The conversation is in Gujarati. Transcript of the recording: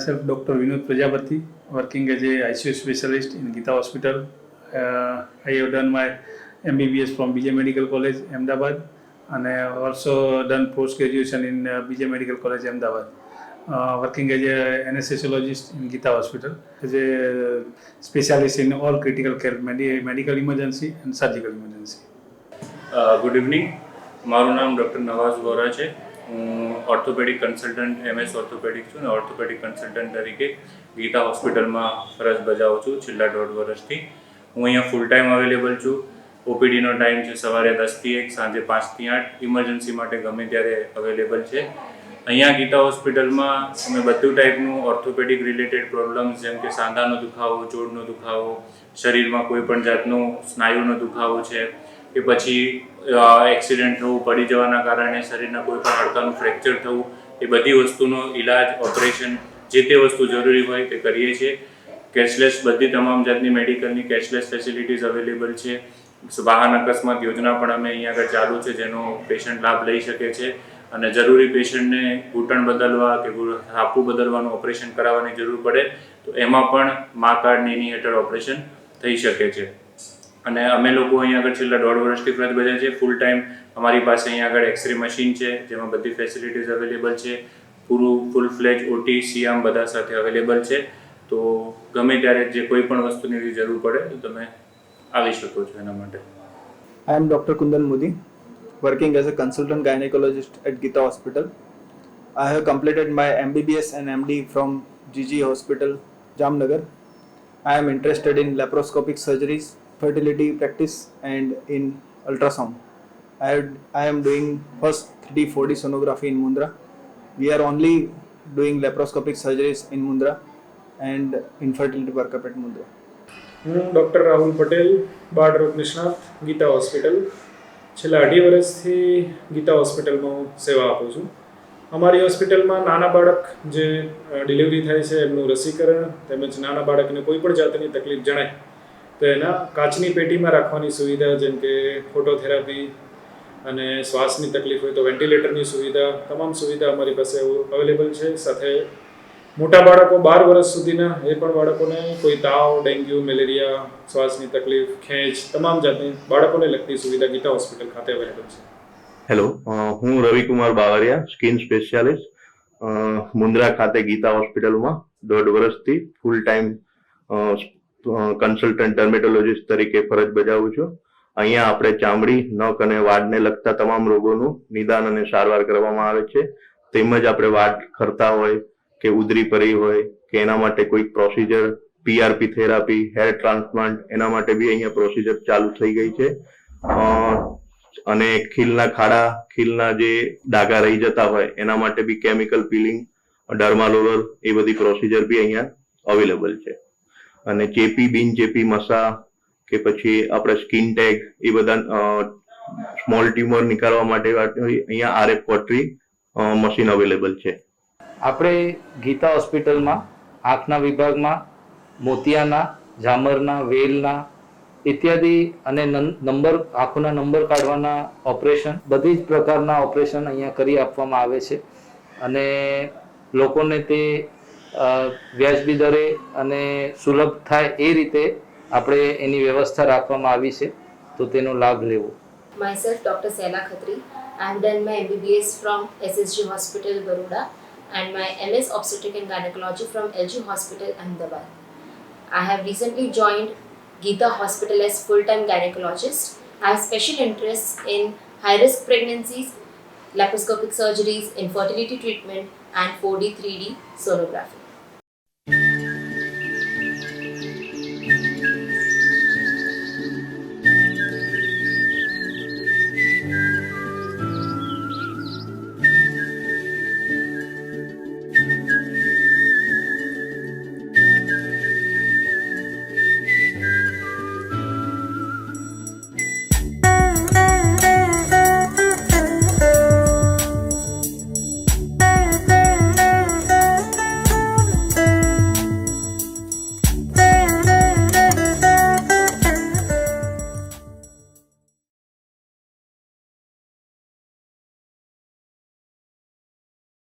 Myself, Dr. Vinod Prajapati, working as a ICU specialist in Gita Hospital. I have done my MBBS from BJ Medical College, Ahmedabad, and I have also done post-graduation in BJ Medical College, Ahmedabad. Working as a anesthesiologist in Gita Hospital, as a specialist in all critical care, medical emergency and surgical emergency. Good evening. મારું નામ ડૉક્ટર નવાઝ વોરા છે. હું ઓર્થોપેડિક કન્સલ્ટન્ટ MS ઓર્થોપેડિક છું અને ઓર્થોપેડિક કન્સલ્ટન્ટ તરીકે ગીતા હોસ્પિટલમાં ફરજ બજાવું છું છેલ્લા 1.5 વર્ષથી. હું અહીંયા ફૂલ ટાઈમ અવેલેબલ છું. OPDનો ટાઈમ છે સવારે 10 થી 1, સાંજે 5 થી 8. ઇમરજન્સી માટે ગમે ત્યારે અવેલેબલ છે. અહીંયા ગીતા હોસ્પિટલમાં અમે બધું ટાઈપનું ઓર્થોપેડિક રિલેટેડ પ્રોબ્લેમ્સ જેમ કે સાંધાનો દુખાવો, જોડનો દુખાવો, શરીરમાં કોઈ પણ જાતનો સ્નાયુનો દુખાવો છે કે પછી એક્સિડન્ટ થવું, પડી જવાના કારણે શરીરના કોઈ પણ હાડકાનું ફ્રેક્ચર થવું, એ બધી વસ્તુનો ઇલાજ, ઓપરેશન જે તે વસ્તુ જરૂરી હોય તે કરીએ છીએ. કેશલેસ બધી તમામ જાતની મેડિકલની કેશલેસ ફેસિલિટીઝ અવેલેબલ છે. વાહન અકસ્માત યોજના પણ અમે અહીંયા આગળ ચાલુ છે જેનો પેશન્ટ લાભ લઈ શકે છે અને જરૂરી પેશન્ટને ઘૂંટણ બદલવા કે હાપુ બદલવાનું ઓપરેશન કરાવવાની જરૂર પડે તો એમાં પણ મા કાર્ડની એની હેઠળ ઓપરેશન થઈ શકે છે. અને અમે લોકો અહીંયા આગળ છેલ્લા 1.5 વર્ષથી ફરજ બજાવીએ છીએ. ફૂલ ટાઈમ અમારી પાસે અહીંયા આગળ એક્સરે મશીન છે જેમાં બધી ફેસિલિટીઝ અવેલેબલ છે. પૂરું ફૂલ ફ્લેજ OT, CM બધા સાથે અવેલેબલ છે. તો ગમે ત્યારે જે કોઈ પણ વસ્તુની જરૂર પડે તો તમે આવી શકો છો એના માટે. I am Dr. Kundan Modi, working as a consultant gynecologist at Gita Hospital. I have completed my MBBS and MD from GG Hospital, Jamnagar. I am interested in laparoscopic surgeries, fertility practice and in ultrasound. I am doing first 3D 4D sonography in Mundra. We are only doing laparoscopic surgeries in Mundra and infertility workup at Mundra. હું ડૉક્ટર રાહુલ પટેલ, બાળ રોગ નિષ્ણાત, ગીતા હોસ્પિટલ. છેલ્લા 2.5 વર્ષથી ગીતા હોસ્પિટલમાં હું સેવા આપું છું. અમારી હોસ્પિટલમાં નાના બાળક જે ડિલિવરી થાય છે એમનું રસીકરણ તેમજ નાના બાળકને કોઈ પણ જાતની તકલીફ જણાય તો એના કાચની પેટીમાં રાખવાની સુવિધા જેમ કે ફોટોથેરાપી અને શ્વાસની તકલીફ હોય તો વેન્ટિલેટરની સુવિધા, તમામ સુવિધા અમારી પાસે અવેલેબલ છે. સાથે મોટા બાળકો 12 વર્ષ સુધીના એ પણ બાળકોને કોઈ તાવ, ડેન્ગ્યુ, મેલેરિયા, શ્વાસની તકલીફ, ખેંચ, તમામ જાતની બાળકોને લગતી સુવિધા ગીતા હોસ્પિટલ ખાતે અવેલેબલ છે. હેલો, હું રવિકુમાર બાવરિયા, સ્કિન સ્પેશિયાલિસ્ટ, મુન્દ્રા ખાતે ગીતા હોસ્પિટલમાં 1.5 વર્ષથી ફૂલ ટાઈમ કન્સલ્ટન્ટ ડર્મેટોલોજીસ્ટ તરીકે ફરજ બજાવું છું. અહીંયા આપણે ચામડી, નખ અને વાળને લગતા તમામ રોગોનું નિદાન અને સારવાર કરવામાં આવે છે. તેમજ આપણે વાળ ખરતા હોય કે ઉધરી પરી હોય કે એના માટે કોઈ procedure, PRP therapy, hair transplant એના માટે બી અહીંયા પ્રોસિજર ચાલુ થઈ ગઈ છે. અને ખીલના ખાડા, ખીલના જે ડાઘા રહી જતા હોય એના માટે બી કેમિકલ પીલિંગ, ડર્માલોલર એ બધી પ્રોસિજર બી અહીંયા અવેલેબલ છે. અને ચેપી, બિન ચેપી મસા કે પછી આપણે સ્કિન ટેગ એ બધા સ્મોલ ટ્યુમર નિકાળવા માટે અહીંયા RF40 મશીન અવેલેબલ છે. આપણે ગીતા હોસ્પિટલમાં આંખના વિભાગમાં મોતિયાના, ઝામરના, વેલના ઇત્યાદિ અને આંખોના નંબર કાઢવાના ઓપરેશન, બધી જ પ્રકારના ઓપરેશન અહીંયા કરી આપવામાં આવે છે અને લોકોને તે વ્યાજબી દરે અને સુલભ થાય એ રીતે આપણે એની વ્યવસ્થા રાખવામાં આવી છે, તો તેનો લાભ લેવો. Myself, Dr. Sela Khatri. I have done my MBBS from SSG Hospital, Baroda, and my MS Obstetric and Gynecology from LG Hospital, Ahmedabad. I have recently joined Gita Hospital as full-time gynecologist. I have special interests in high-risk pregnancies, laparoscopic surgeries, infertility treatment, and 4D 3D sonography.